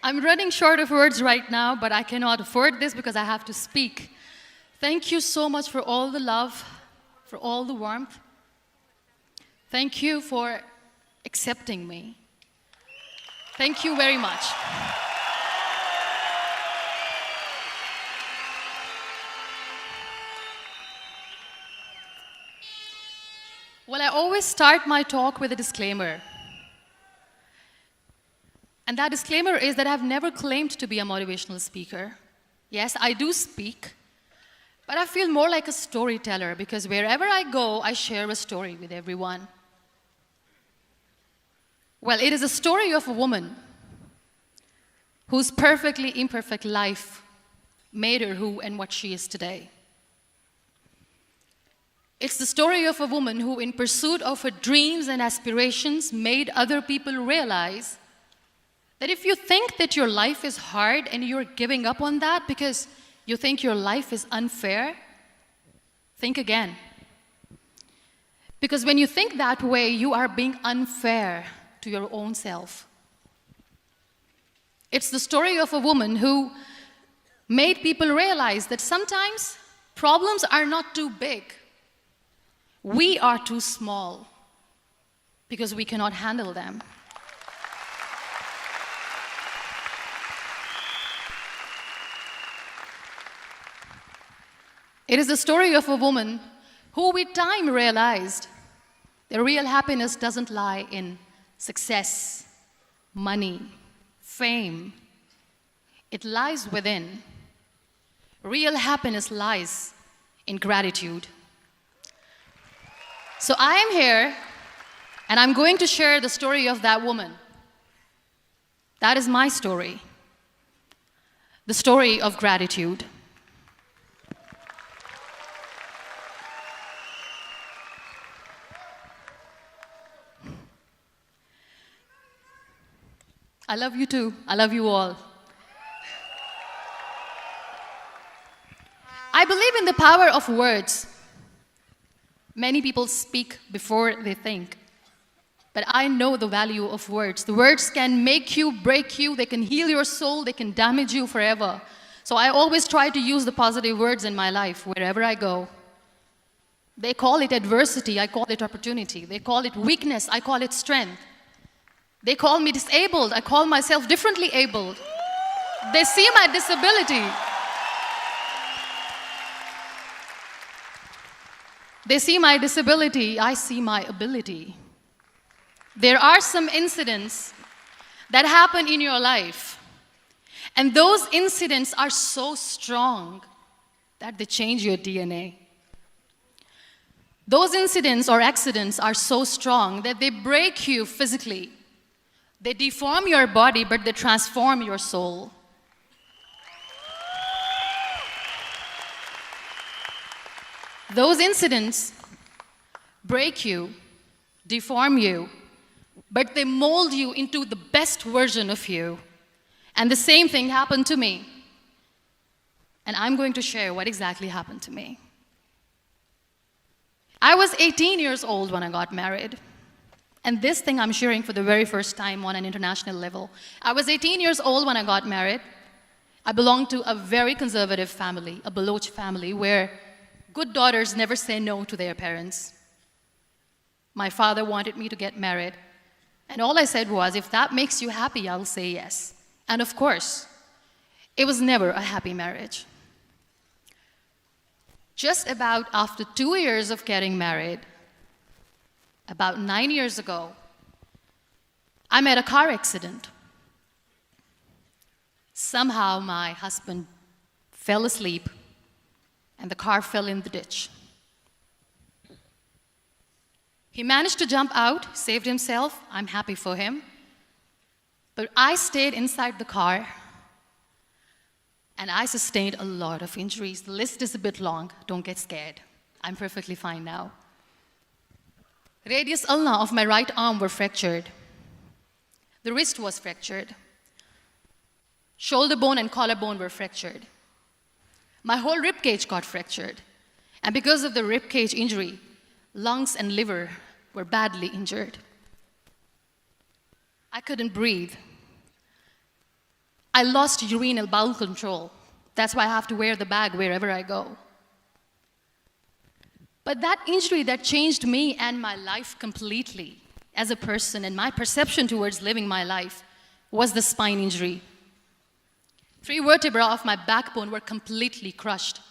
I'm running short of words right now, but I cannot afford this because I have to speak. Thank you so much for all the love, for all the warmth. Thank you for accepting me. Thank you very much. Well, I always start my talk with a disclaimer. And that disclaimer is that I've never claimed to be a motivational speaker. Yes, I do speak, but I feel more like a storyteller because wherever I go, I share a story with everyone. Well, it is a story of a woman whose perfectly imperfect life made her who and what she is today. It's the story of a woman who, in pursuit of her dreams and aspirations, made other people realize that if you think that your life is hard and you're giving up on that because you think your life is unfair, think again. Because when you think that way, you are being unfair to your own self. It's the story of a woman who made people realize that sometimes problems are not too big. We are too small because we cannot handle them. It is the story of a woman who with time realized that real happiness doesn't lie in success, money, fame. It lies within. Real happiness lies in gratitude. So I am here, and I'm going to share the story of that woman. That is my story. The story of gratitude. I love you too. I love you all. I believe in the power of words. Many people speak before they think. But I know the value of words. The words can make you, break you, they can heal your soul, they can damage you forever. So I always try to use the positive words in my life wherever I go. They call it adversity, I call it opportunity. They call it weakness, I call it strength. They call me disabled, I call myself differently abled. They see my disability. They see my disability, I see my ability. There are some incidents that happen in your life, and those incidents are so strong that they change your DNA. Those incidents or accidents are so strong that they break you physically. They deform your body, but they transform your soul. Those incidents break you, deform you, but they mold you into the best version of you. And the same thing happened to me. And I'm going to share what exactly happened to me. I was 18 years old when I got married. And this thing I'm sharing for the very first time on an international level. I was 18 years old when I got married. I belonged to a very conservative family, a Baloch family, where good daughters never say no to their parents. My father wanted me to get married. And all I said was, if that makes you happy, I'll say yes. And of course, it was never a happy marriage. Just about after 2 years of getting married, about 9 years ago, I met a car accident. Somehow my husband fell asleep and the car fell in the ditch. He managed to jump out, saved himself. I'm happy for him. But I stayed inside the car and I sustained a lot of injuries. The list is a bit long. Don't get scared. I'm perfectly fine now. Radius ulna of my right arm were fractured. The wrist was fractured. Shoulder bone and collarbone were fractured. My whole rib cage got fractured. And because of the rib cage injury, lungs and liver were badly injured. I couldn't breathe. I lost urinary bowel control. That's why I have to wear the bag wherever I go. But that injury that changed me and my life completely as a person and my perception towards living my life was the spine injury. 3 vertebrae of my backbone were completely crushed,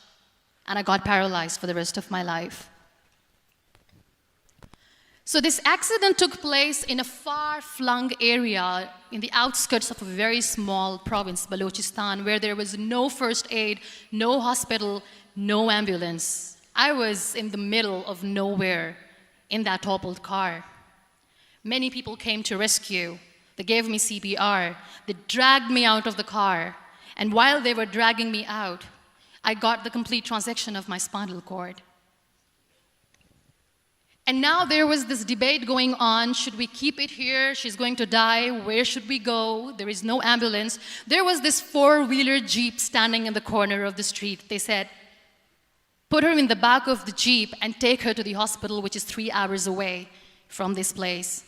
and I got paralyzed for the rest of my life. So this accident took place in a far-flung area in the outskirts of a very small province, Balochistan, where there was no first aid, no hospital, no ambulance. I was in the middle of nowhere in that toppled car. Many people came to rescue. They gave me CPR. They dragged me out of the car. And while they were dragging me out, I got the complete transection of my spinal cord. And now there was this debate going on. Should we keep it here? She's going to die. Where should we go? There is no ambulance. There was this 4-wheeler Jeep standing in the corner of the street. They said, put her in the back of the Jeep and take her to the hospital, which is 3 hours away from this place.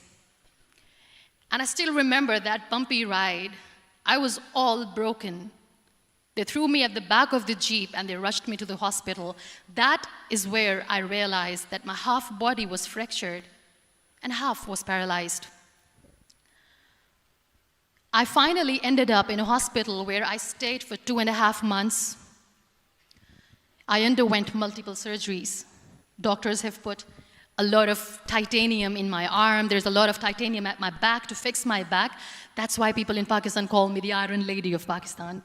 And I still remember that bumpy ride. I was all broken. They threw me at the back of the Jeep and they rushed me to the hospital. That is where I realized that my half body was fractured and half was paralyzed. I finally ended up in a hospital where I stayed for 2.5 months. I underwent multiple surgeries. Doctors have put a lot of titanium in my arm. There's a lot of titanium at my back to fix my back. That's why people in Pakistan call me the Iron Lady of Pakistan.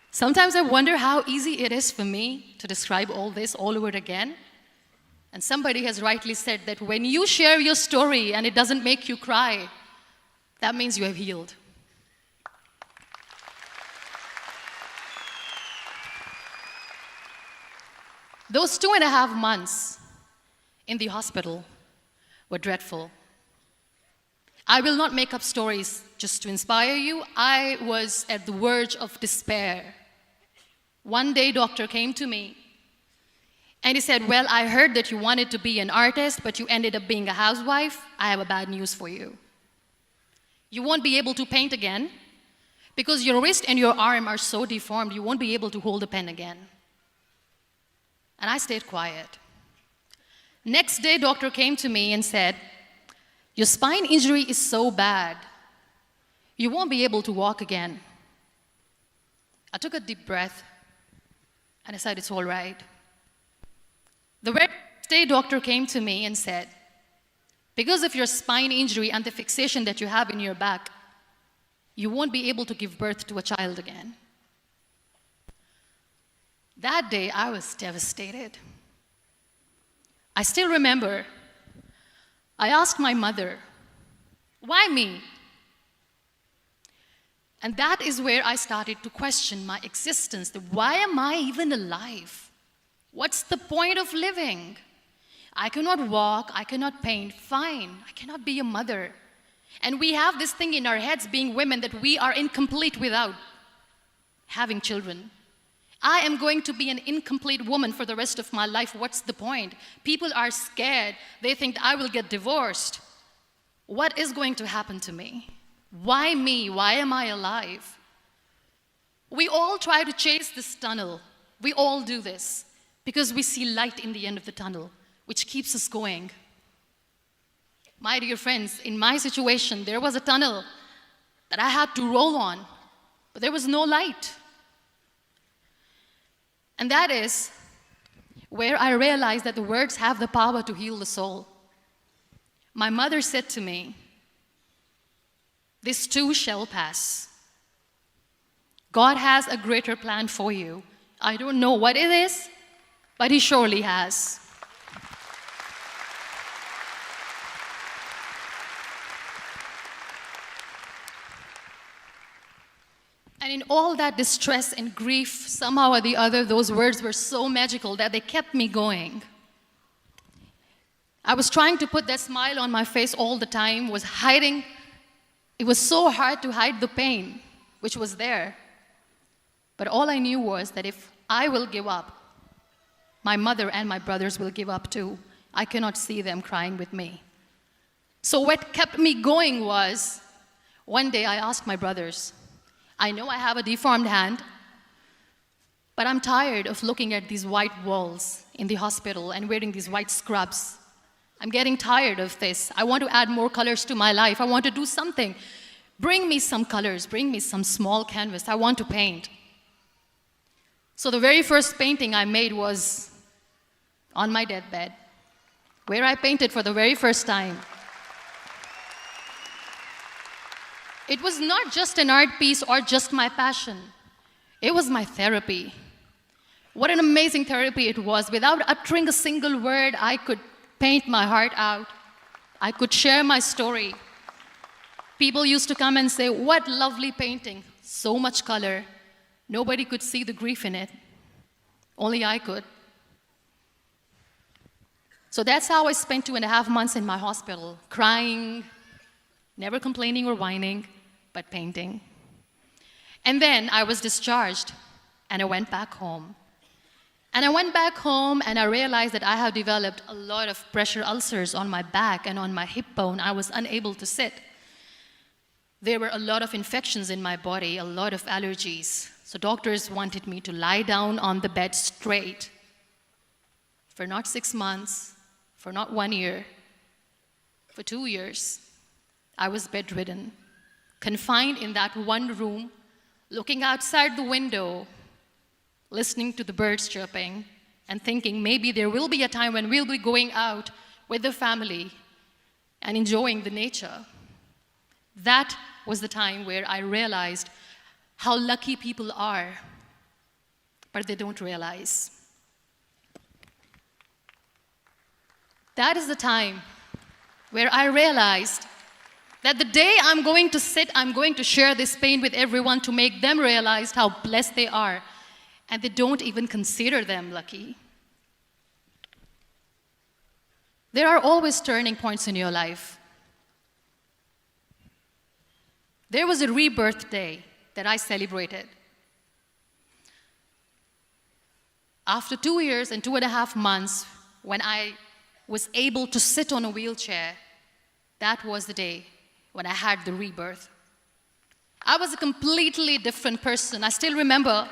Sometimes I wonder how easy it is for me to describe all this all over again. And somebody has rightly said that when you share your story and it doesn't make you cry, that means you have healed. Those 2.5 months in the hospital were dreadful. I will not make up stories just to inspire you. I was at the verge of despair. One day, doctor came to me and he said, well, I heard that you wanted to be an artist, but you ended up being a housewife. I have a bad news for you. You won't be able to paint again because your wrist and your arm are so deformed, you won't be able to hold a pen again. And I stayed quiet. Next day, doctor came to me and said, your spine injury is so bad, you won't be able to walk again. I took a deep breath and I said, it's all right. The very next day, doctor came to me and said, because of your spine injury and the fixation that you have in your back, you won't be able to give birth to a child again. That day, I was devastated. I still remember, I asked my mother, why me? And that is where I started to question my existence. Why am I even alive? What's the point of living? I cannot walk, I cannot paint, fine, I cannot be a mother. And we have this thing in our heads, being women, that we are incomplete without having children. I am going to be an incomplete woman for the rest of my life. What's the point? People are scared. They think I will get divorced. What is going to happen to me? Why me? Why am I alive? We all try to chase this tunnel. We all do this because we see light in the end of the tunnel, which keeps us going. My dear friends, in my situation, there was a tunnel that I had to roll on, but there was no light. And that is where I realized that the words have the power to heal the soul. My mother said to me, this too shall pass. God has a greater plan for you. I don't know what it is, but He surely has. And in all that distress and grief, somehow or the other, those words were so magical that they kept me going. I was trying to put that smile on my face all the time, was hiding. It was so hard to hide the pain, which was there. But all I knew was that if I will give up, my mother and my brothers will give up too. I cannot see them crying with me. So what kept me going was, one day I asked my brothers, I know I have a deformed hand, but I'm tired of looking at these white walls in the hospital and wearing these white scrubs. I'm getting tired of this. I want to add more colors to my life. I want to do something. Bring me some colors. Bring me some small canvas. I want to paint. So the very first painting I made was on my deathbed, where I painted for the very first time. It was not just an art piece or just my passion. It was my therapy. What an amazing therapy it was. Without uttering a single word, I could paint my heart out. I could share my story. People used to come and say, what lovely painting, so much color. Nobody could see the grief in it. Only I could. So that's how I spent 2.5 months in my hospital, crying, never complaining or whining, but painting. And then I was discharged, and I went back home. And I went back home, and I realized that I have developed a lot of pressure ulcers on my back and on my hip bone. I was unable to sit. There were a lot of infections in my body, a lot of allergies. So doctors wanted me to lie down on the bed straight for not 6 months, for not 1 year, for 2 years. I was bedridden, confined in that one room, looking outside the window, listening to the birds chirping, and thinking maybe there will be a time when we'll be going out with the family and enjoying the nature. That was the time where I realized how lucky people are, but they don't realize. That is the time where I realized that the day I'm going to sit, I'm going to share this pain with everyone to make them realize how blessed they are, and they don't even consider them lucky. There are always turning points in your life. There was a rebirth day that I celebrated. After 2 years and 2.5 months, when I was able to sit on a wheelchair, that was the day when I had the rebirth. I was a completely different person. I still remember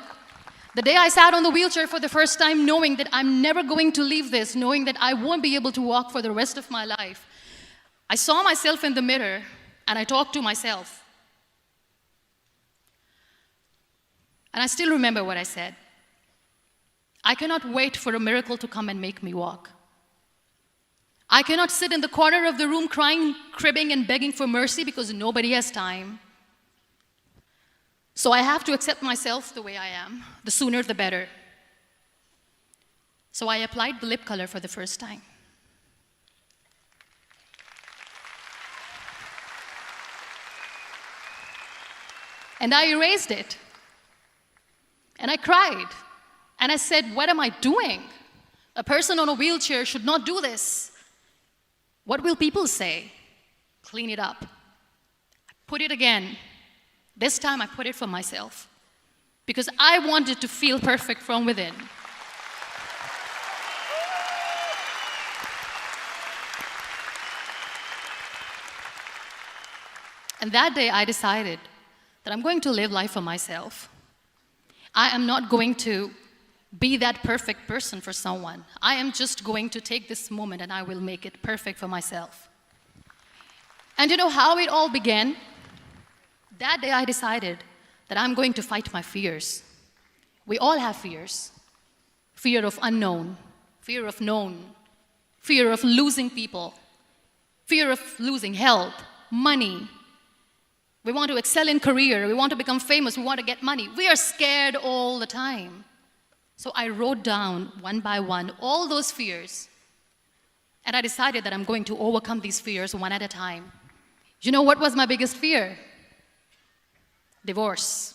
the day I sat on the wheelchair for the first time, knowing that I'm never going to leave this, knowing that I won't be able to walk for the rest of my life. I saw myself in the mirror, and I talked to myself. And I still remember what I said. I cannot wait for a miracle to come and make me walk. I cannot sit in the corner of the room crying, cribbing, and begging for mercy because nobody has time. So I have to accept myself the way I am. The sooner, the better. So I applied the lip color for the first time. And I erased it. And I cried. And I said, what am I doing? A person on a wheelchair should not do this. What will people say? Clean it up. I put it again. This time I put it for myself. Because I wanted to feel perfect from within. And that day I decided that I'm going to live life for myself. I am not going to be that perfect person for someone. I am just going to take this moment and I will make it perfect for myself. And you know how it all began? That day I decided that I'm going to fight my fears. We all have fears. Fear of unknown, fear of known, fear of losing people, fear of losing health, money. We want to excel in career, we want to become famous, we want to get money. We are scared all the time. So I wrote down one by one all those fears. And I decided that I'm going to overcome these fears one at a time. You know what was my biggest fear? Divorce.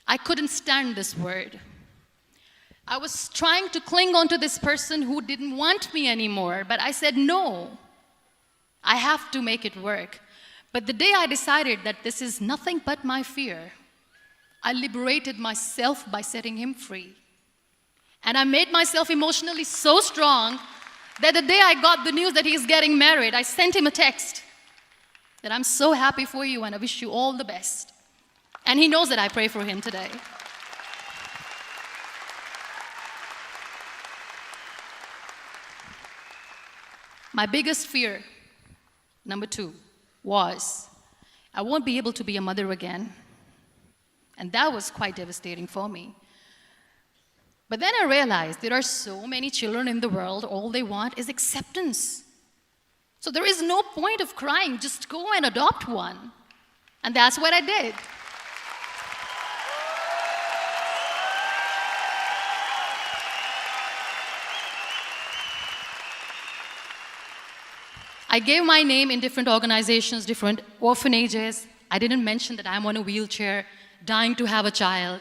I couldn't stand this word. I was trying to cling on to this person who didn't want me anymore, but I said no. I have to make it work. But the day I decided that this is nothing but my fear, I liberated myself by setting him free. And I made myself emotionally so strong that the day I got the news that he's getting married, I sent him a text that I'm so happy for you and I wish you all the best. And he knows that I pray for him today. My biggest fear, number 2, was I won't be able to be a mother again. And that was quite devastating for me. But then I realized there are so many children in the world, all they want is acceptance. So there is no point of crying, just go and adopt one. And that's what I did. I gave my name in different organizations, different orphanages. I didn't mention that I'm on a wheelchair, dying to have a child.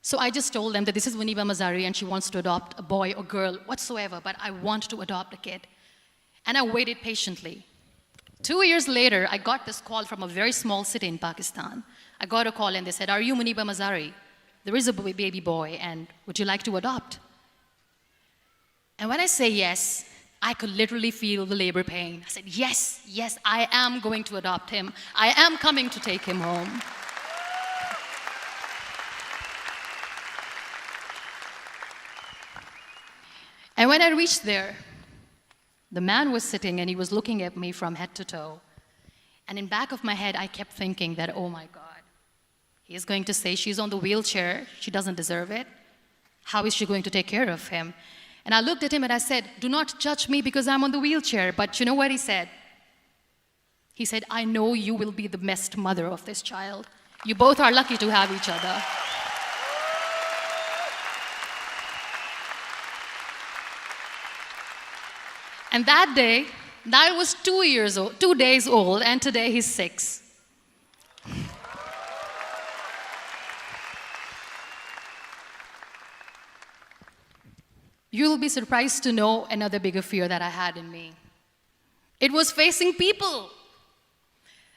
So I just told them that this is Muniba Mazari and she wants to adopt a boy or girl, whatsoever, but I want to adopt a kid. And I waited patiently. 2 years later, I got this call from a very small city in Pakistan. I got a call and they said, "Are you Muniba Mazari? There is a baby boy and would you like to adopt?" And when I say yes, I could literally feel the labor pain. I said, yes, yes, I am going to adopt him. I am coming to take him home. And when I reached there, the man was sitting and he was looking at me from head to toe. And in back of my head, I kept thinking that, oh my God, he is going to say she's on the wheelchair, she doesn't deserve it. How is she going to take care of him? And I looked at him and I said, "Do not judge me because I'm on the wheelchair." But you know what he said? He said, "I know you will be the best mother of this child. You both are lucky to have each other." And that day, Niall was 2 days old, and today he's 6. You'll be surprised to know another bigger fear that I had in me. It was facing people.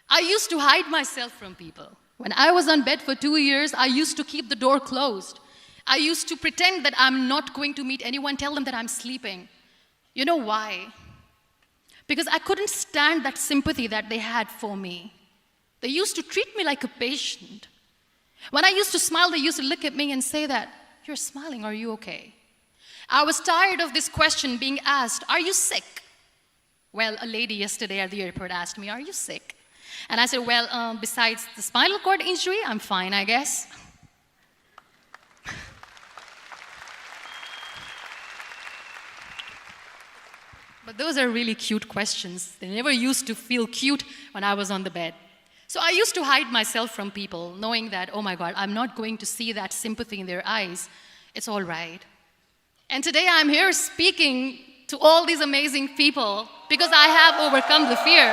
I used to hide myself from people. When I was on bed for 2 years, I used to keep the door closed. I used to pretend that I'm not going to meet anyone, tell them that I'm sleeping. You know why? Because I couldn't stand that sympathy that they had for me. They used to treat me like a patient. When I used to smile, they used to look at me and say that, "You're smiling, are you okay?" I was tired of this question being asked, "Are you sick?" Well, a lady yesterday at the airport asked me, "Are you sick?" And I said, "Well, besides the spinal cord injury, I'm fine, I guess." But those are really cute questions. They never used to feel cute when I was on the bed. So I used to hide myself from people, knowing that, oh my God, I'm not going to see that sympathy in their eyes. It's all right. And today I'm here speaking to all these amazing people because I have overcome the fear.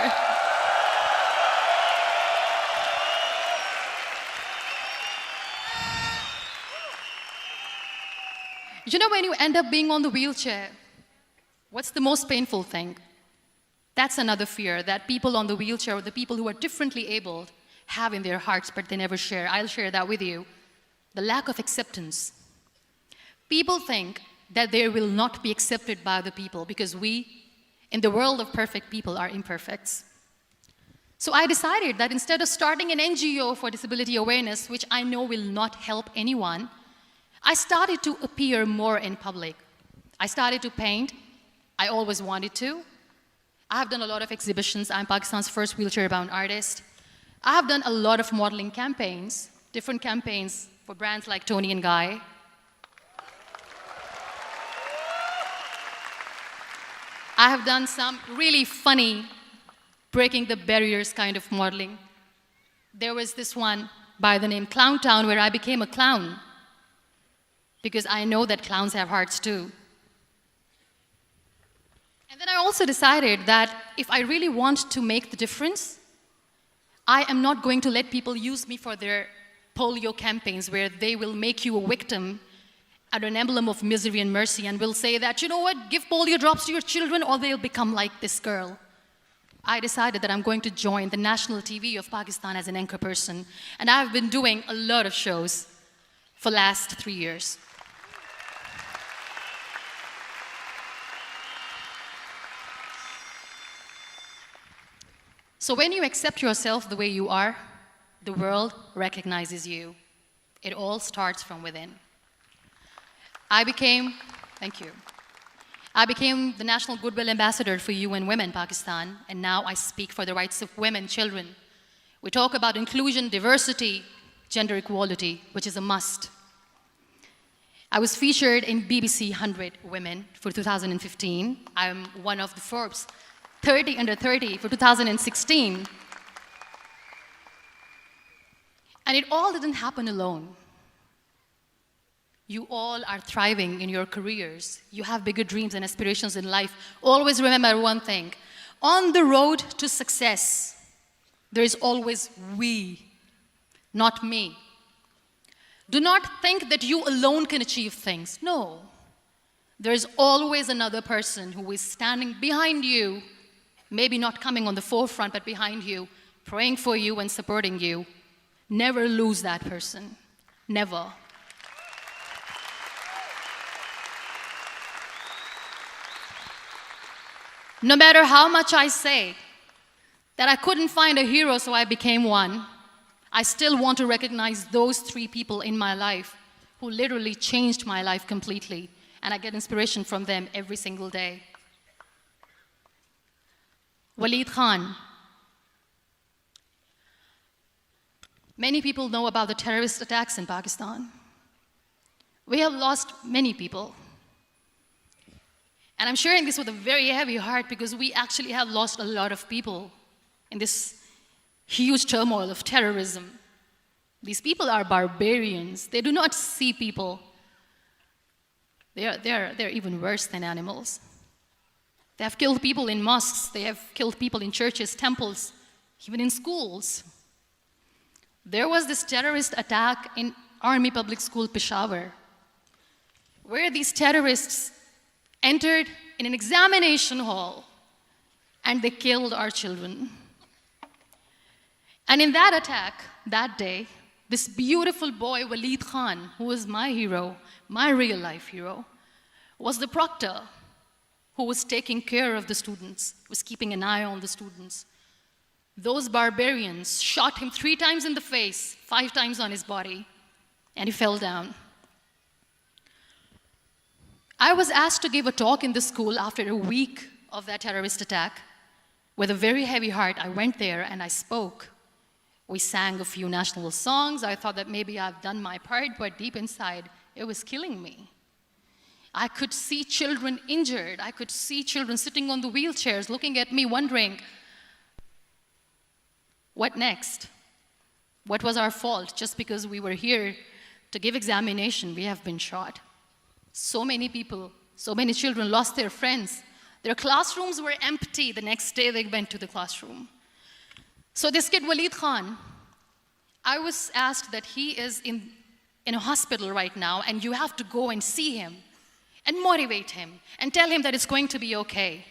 You know, when you end up being on the wheelchair, what's the most painful thing? That's another fear that people on the wheelchair or the people who are differently abled have in their hearts, but they never share. I'll share that with you. The lack of acceptance. People think that they will not be accepted by the people because we, in the world of perfect people, are imperfects. So I decided that instead of starting an NGO for disability awareness, which I know will not help anyone, I started to appear more in public. I started to paint. I always wanted to. I have done a lot of exhibitions. I'm Pakistan's first wheelchair-bound artist. I have done a lot of modeling campaigns, different campaigns for brands like Tony and Guy. I have done some really funny, breaking the barriers kind of modeling. There was this one by the name Clown Town where I became a clown because I know that clowns have hearts too. And then I also decided that if I really want to make the difference, I am not going to let people use me for their polio campaigns where they will make you a victim and an emblem of misery and mercy and will say that, you know what, give polio drops to your children or they'll become like this girl. I decided that I'm going to join the national TV of Pakistan as an anchor person. And I've been doing a lot of shows for the last 3 years. So when you accept yourself the way you are, the world recognizes you. It all starts from within. Thank you. I became the National Goodwill Ambassador for UN Women Pakistan, and now I speak for the rights of women, children. We talk about inclusion, diversity, gender equality, which is a must. I was featured in BBC 100 Women for 2015. I'm one of the Forbes 30 under 30 for 2016. And it all didn't happen alone. You all are thriving in your careers. You have bigger dreams and aspirations in life. Always remember one thing. On the road to success, there is always we, not me. Do not think that you alone can achieve things. No. There is always another person who is standing behind you, maybe not coming on the forefront, but behind you, praying for you and supporting you. Never lose that person. Never. No matter how much I say that I couldn't find a hero, so I became one, I still want to recognize those 3 people in my life who literally changed my life completely, and I get inspiration from them every single day. Waleed Khan. Many people know about the terrorist attacks in Pakistan. We have lost many people. And I'm sharing this with a very heavy heart because we actually have lost a lot of people in this huge turmoil of terrorism. These people are barbarians. They do not see people. They're even worse than animals. They have killed people in mosques. They have killed people in churches, temples, even in schools. There was this terrorist attack in Army Public School, Peshawar, where these terrorists entered in an examination hall and they killed our children. And in that attack, that day, this beautiful boy, Waleed Khan, who was my hero, my real life hero, was the proctor who was taking care of the students, was keeping an eye on the students. Those barbarians shot him 3 times in the face, 5 times on his body, and he fell down. I was asked to give a talk in the school after a week of that terrorist attack. With a very heavy heart, I went there and I spoke. We sang a few national songs. I thought that maybe I've done my part, but deep inside, it was killing me. I could see children injured. I could see children sitting on the wheelchairs, looking at me, wondering, what next? What was our fault? Just because we were here to give examination, we have been shot. So many people, so many children lost their friends. Their classrooms were empty. The next day they went to the classroom. So this kid, Waleed Khan, I was asked that he is in a hospital right now, and you have to go and see him and motivate him and tell him that it's going to be okay.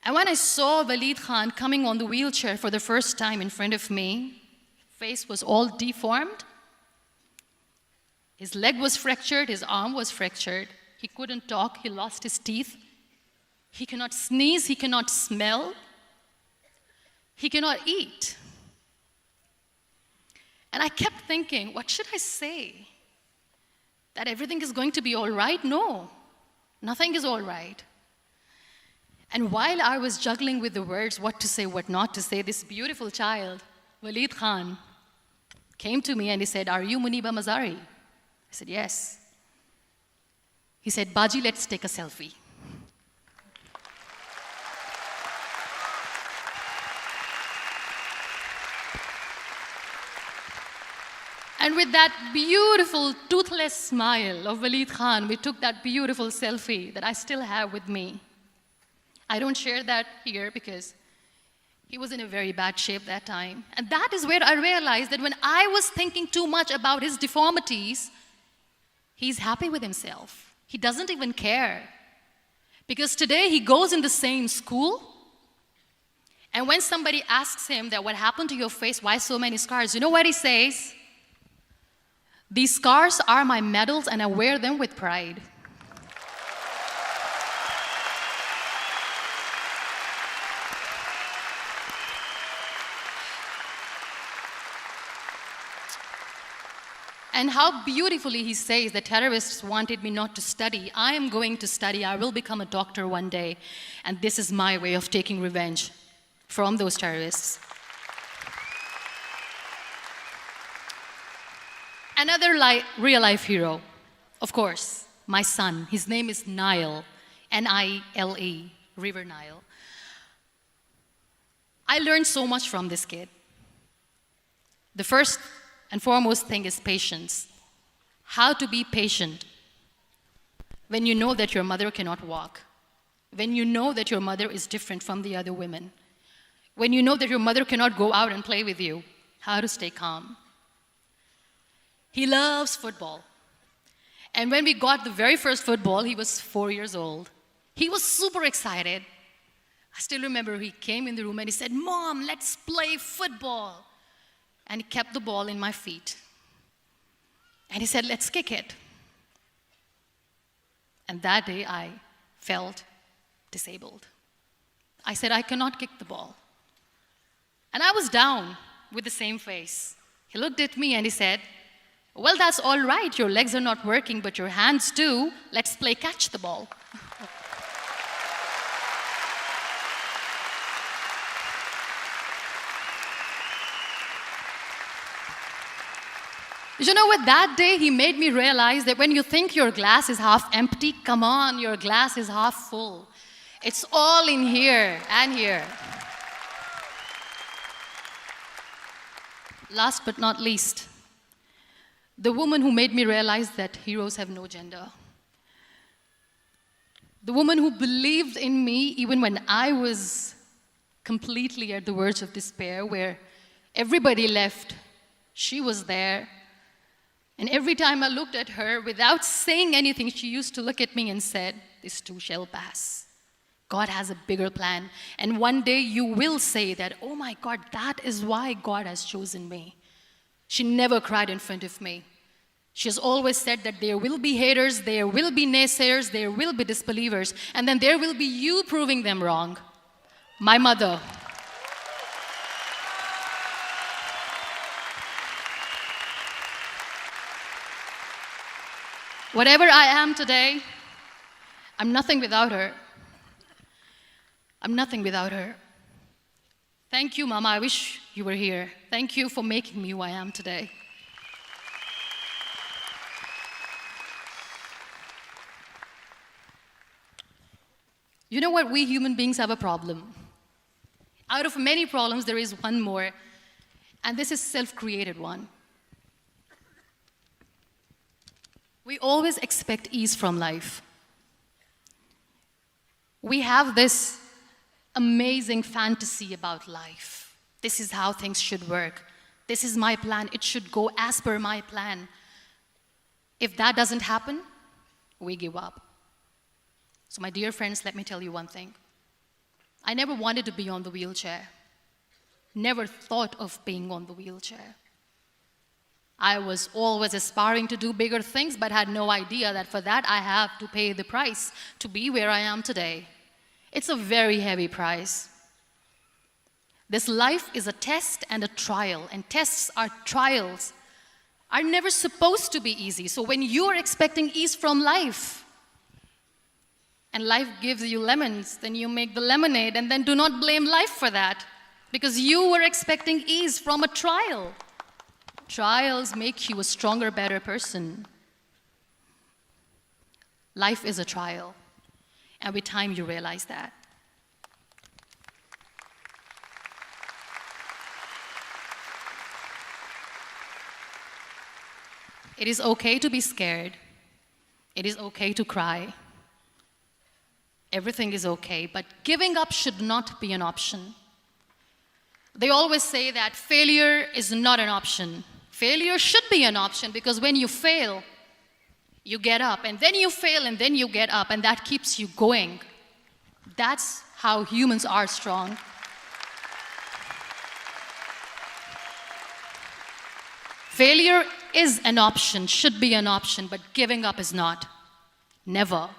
And when I saw Waleed Khan coming on the wheelchair for the first time in front of me, face was all deformed. His leg was fractured, his arm was fractured. He couldn't talk, he lost his teeth. He cannot sneeze, he cannot smell. He cannot eat. And I kept thinking, what should I say? That everything is going to be all right? No, nothing is all right. And while I was juggling with the words, what to say, what not to say, this beautiful child, Waleed Khan, came to me and he said, "Are you Muniba Mazari?" I said, "Yes." He said, "Baji, let's take a selfie." And with that beautiful, toothless smile of Waleed Khan, we took that beautiful selfie that I still have with me. I don't share that here because he was in a very bad shape that time. And that is where I realized that when I was thinking too much about his deformities, he's happy with himself. He doesn't even care. Because today he goes in the same school, and when somebody asks him that, "What happened to your face? Why so many scars?" You know what he says? "These scars are my medals and I wear them with pride." And how beautifully he says the terrorists wanted me not to study. I am going to study. I will become a doctor one day. And this is my way of taking revenge from those terrorists. Another real-life hero, of course, my son. His name is Nile, N-I-L-E, River Nile. I learned so much from this kid. The first and foremost thing is patience. How to be patient when you know that your mother cannot walk, when you know that your mother is different from the other women, when you know that your mother cannot go out and play with you, how to stay calm. He loves football. And when we got the very first football, he was 4 years old. He was super excited. I still remember he came in the room and he said, "Mom, let's play football." And he kept the ball in my feet. And he said, "Let's kick it." And that day I felt disabled. I said, "I cannot kick the ball." And I was down with the same face. He looked at me and he said, "Well, that's all right. Your legs are not working, but your hands do. Let's play catch the ball." You know what? That day he made me realize that when you think your glass is half empty, come on, your glass is half full. It's all in here and here. Last but not least, the woman who made me realize that heroes have no gender. The woman who believed in me even when I was completely at the verge of despair, where everybody left, she was there. And every time I looked at her, without saying anything, she used to look at me and said, "This too shall pass. God has a bigger plan. And one day you will say that, oh my God, that is why God has chosen me." She never cried in front of me. She has always said that there will be haters, there will be naysayers, there will be disbelievers, and then there will be you proving them wrong. My mother. Whatever I am today, I'm nothing without her. I'm nothing without her. Thank you, Mama. I wish you were here. Thank you for making me who I am today. You know what? We human beings have a problem. Out of many problems, there is one more, and this is a self-created one. We always expect ease from life. We have this amazing fantasy about life. This is how things should work. This is my plan. It should go as per my plan. If that doesn't happen, we give up. So my dear friends, let me tell you one thing. I never wanted to be on the wheelchair. Never thought of being on the wheelchair. I was always aspiring to do bigger things, but had no idea that for that I have to pay the price to be where I am today. It's a very heavy price. This life is a test and a trial, and tests are trials are never supposed to be easy. So when you are expecting ease from life, and life gives you lemons, then you make the lemonade, and then do not blame life for that, because you were expecting ease from a trial. Trials make you a stronger, better person. Life is a trial, and with time you realize that. It is okay to be scared. It is okay to cry. Everything is okay, but giving up should not be an option. They always say that failure is not an option. Failure should be an option, because when you fail, you get up, and then you fail, and then you get up, and that keeps you going. That's how humans are strong. Failure is an option, should be an option, but giving up is not. Never.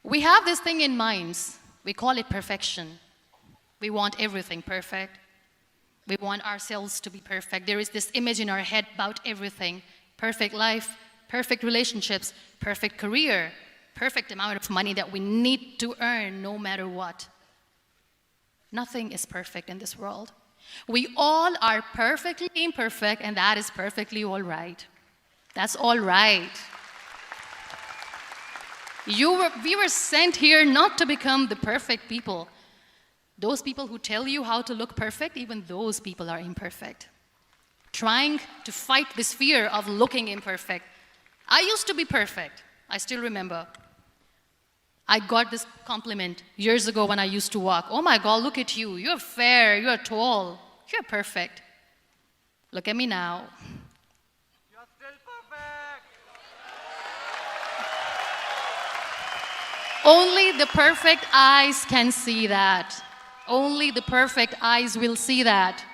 We have this thing in minds. We call it perfection. We want everything perfect. We want ourselves to be perfect. There is this image in our head about everything. Perfect life, perfect relationships, perfect career, perfect amount of money that we need to earn no matter what. Nothing is perfect in this world. We all are perfectly imperfect, and that is perfectly all right. That's all right. We were sent here not to become the perfect people. Those people who tell you how to look perfect, even those people are imperfect. Trying to fight this fear of looking imperfect. I used to be perfect. I still remember. I got this compliment years ago when I used to walk. Oh my God, look at you. You're fair, you're tall, you're perfect. Look at me now. You're still perfect. Only the perfect eyes can see that. Only the perfect eyes will see that.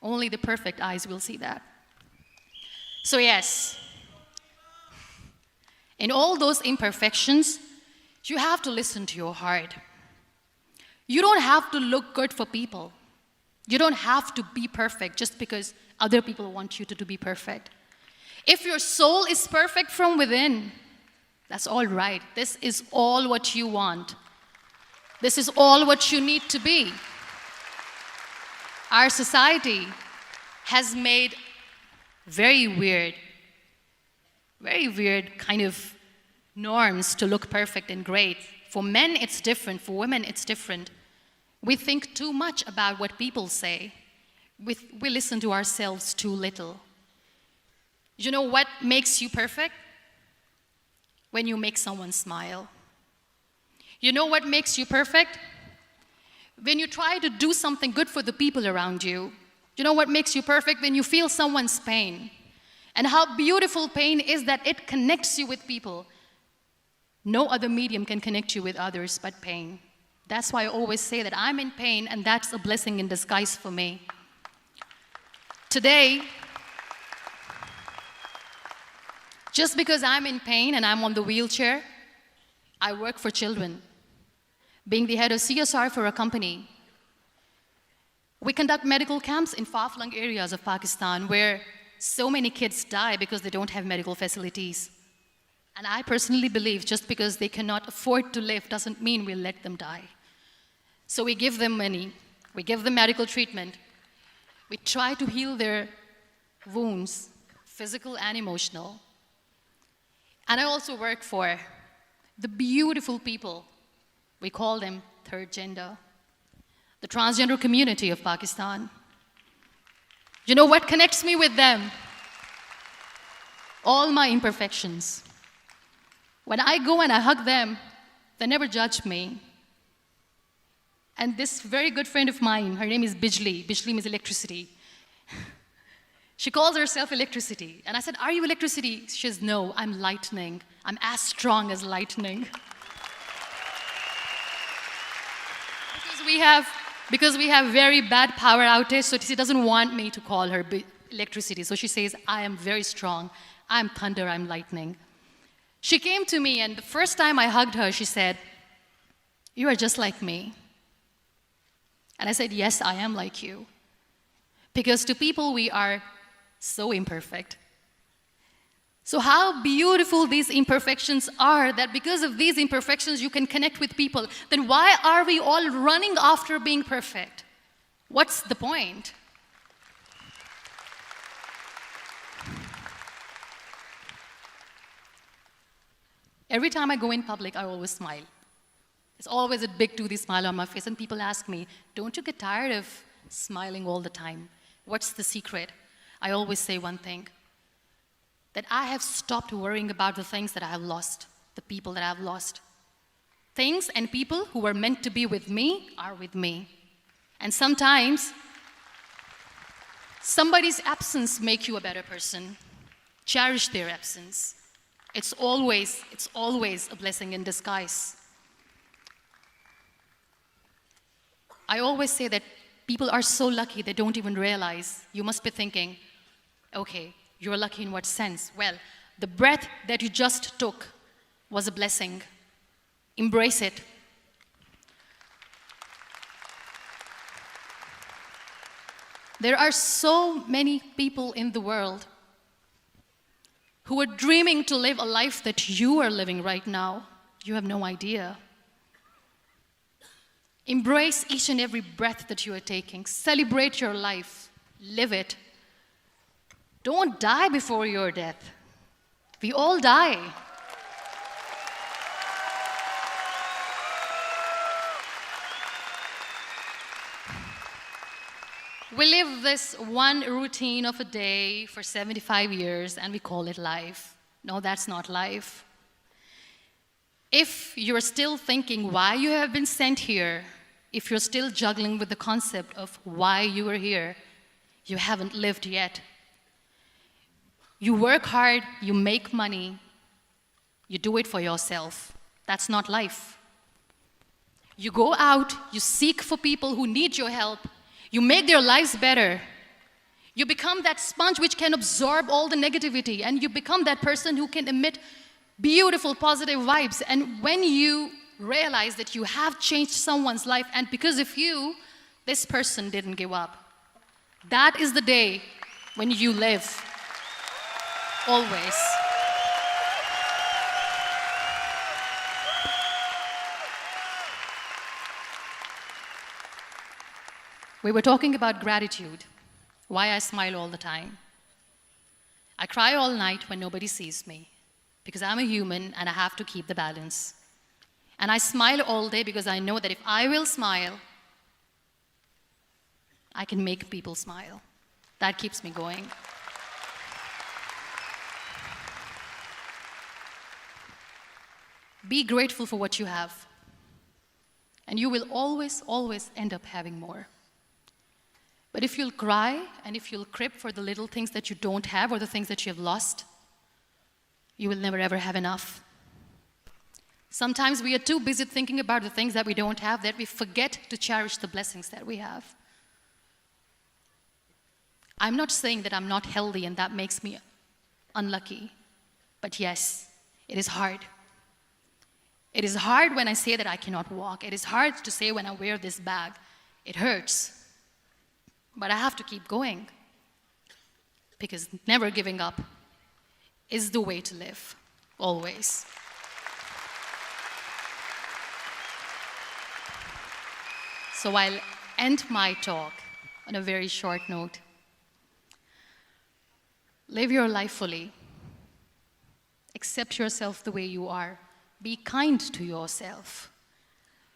Only the perfect eyes will see that. So yes, in all those imperfections, you have to listen to your heart. You don't have to look good for people. You don't have to be perfect just because other people want you to be perfect. If your soul is perfect from within, that's all right. This is all what you want. This is all what you need to be. Our society has made very weird kind of norms to look perfect and great. For men, it's different. For women, it's different. We think too much about what people say. We listen to ourselves too little. You know what makes you perfect? When you make someone smile. You know what makes you perfect? When you try to do something good for the people around you. You know what makes you perfect? When you feel someone's pain. And how beautiful pain is that it connects you with people. No other medium can connect you with others but pain. That's why I always say that I'm in pain, and that's a blessing in disguise for me. Today, just because I'm in pain and I'm on the wheelchair, I work for children. Being the head of CSR for a company, we conduct medical camps in far-flung areas of Pakistan where so many kids die because they don't have medical facilities. And I personally believe just because they cannot afford to live doesn't mean we'll let them die. So we give them money, we give them medical treatment, we try to heal their wounds, physical and emotional. And I also work for the beautiful people, we call them third gender, the transgender community of Pakistan. You know what connects me with them? All my imperfections. When I go and I hug them, they never judge me. And this very good friend of mine, her name is Bijli. Bijli means electricity. She calls herself electricity. And I said, are you electricity? She says, no, I'm lightning. I'm as strong as lightning. Because we have very bad power outage, so she doesn't want me to call her electricity. So she says, I am very strong. I'm thunder, I'm lightning. She came to me, and the first time I hugged her, she said, you are just like me. And I said, yes, I am like you. Because to people, we are so imperfect. So how beautiful these imperfections are, that because of these imperfections, you can connect with people. Then why are we all running after being perfect? What's the point? Every time I go in public, I always smile. It's always a big toothy smile on my face, and people ask me, don't you get tired of smiling all the time? What's the secret? I always say one thing, that I have stopped worrying about the things that I have lost, the people that I have lost. Things and people who were meant to be with me are with me. And sometimes, somebody's absence makes you a better person. Cherish their absence. It's always a blessing in disguise. I always say that people are so lucky they don't even realize. You must be thinking, okay, you're lucky in what sense? Well, the breath that you just took was a blessing. Embrace it. There are so many people in the world who are dreaming to live a life that you are living right now. You have no idea. Embrace each and every breath that you are taking. Celebrate your life. Live it. Don't die before your death. We all die. We live this one routine of a day for 75 years and we call it life. No, that's not life. If you're still thinking why you have been sent here, if you're still juggling with the concept of why you are here, you haven't lived yet. You work hard, you make money, you do it for yourself. That's not life. You go out, you seek for people who need your help, you make their lives better. You become that sponge which can absorb all the negativity, and you become that person who can emit beautiful, positive vibes. And when you realize that you have changed someone's life, and because of you, this person didn't give up, that is the day when you live. Always. We were talking about gratitude, why I smile all the time. I cry all night when nobody sees me, because I'm a human and I have to keep the balance. And I smile all day because I know that if I will smile, I can make people smile. That keeps me going. Be grateful for what you have, and you will always, always end up having more. But if you'll cry and if you'll crib for the little things that you don't have or the things that you have lost, you will never ever have enough. Sometimes we are too busy thinking about the things that we don't have that we forget to cherish the blessings that we have. I'm not saying that I'm not healthy and that makes me unlucky, but yes, it is hard. It is hard when I say that I cannot walk. It is hard to say when I wear this bag. It hurts. But I have to keep going, because never giving up is the way to live, always. So I'll end my talk on a very short note. Live your life fully. Accept yourself the way you are. Be kind to yourself.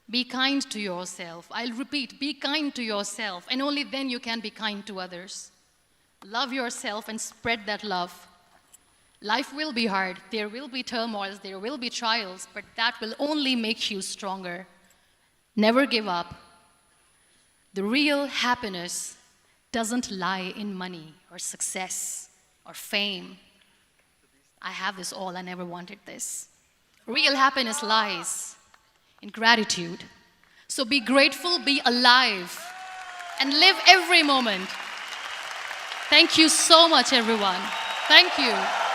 Be kind to yourself. I'll repeat, be kind to yourself, and only then you can be kind to others. Love yourself and spread that love. Life will be hard. There will be turmoils, there will be trials, but that will only make you stronger. Never give up. The real happiness doesn't lie in money or success or fame. I have this all, I never wanted this. Real happiness lies in gratitude. So be grateful, be alive, and live every moment. Thank you so much, everyone. Thank you.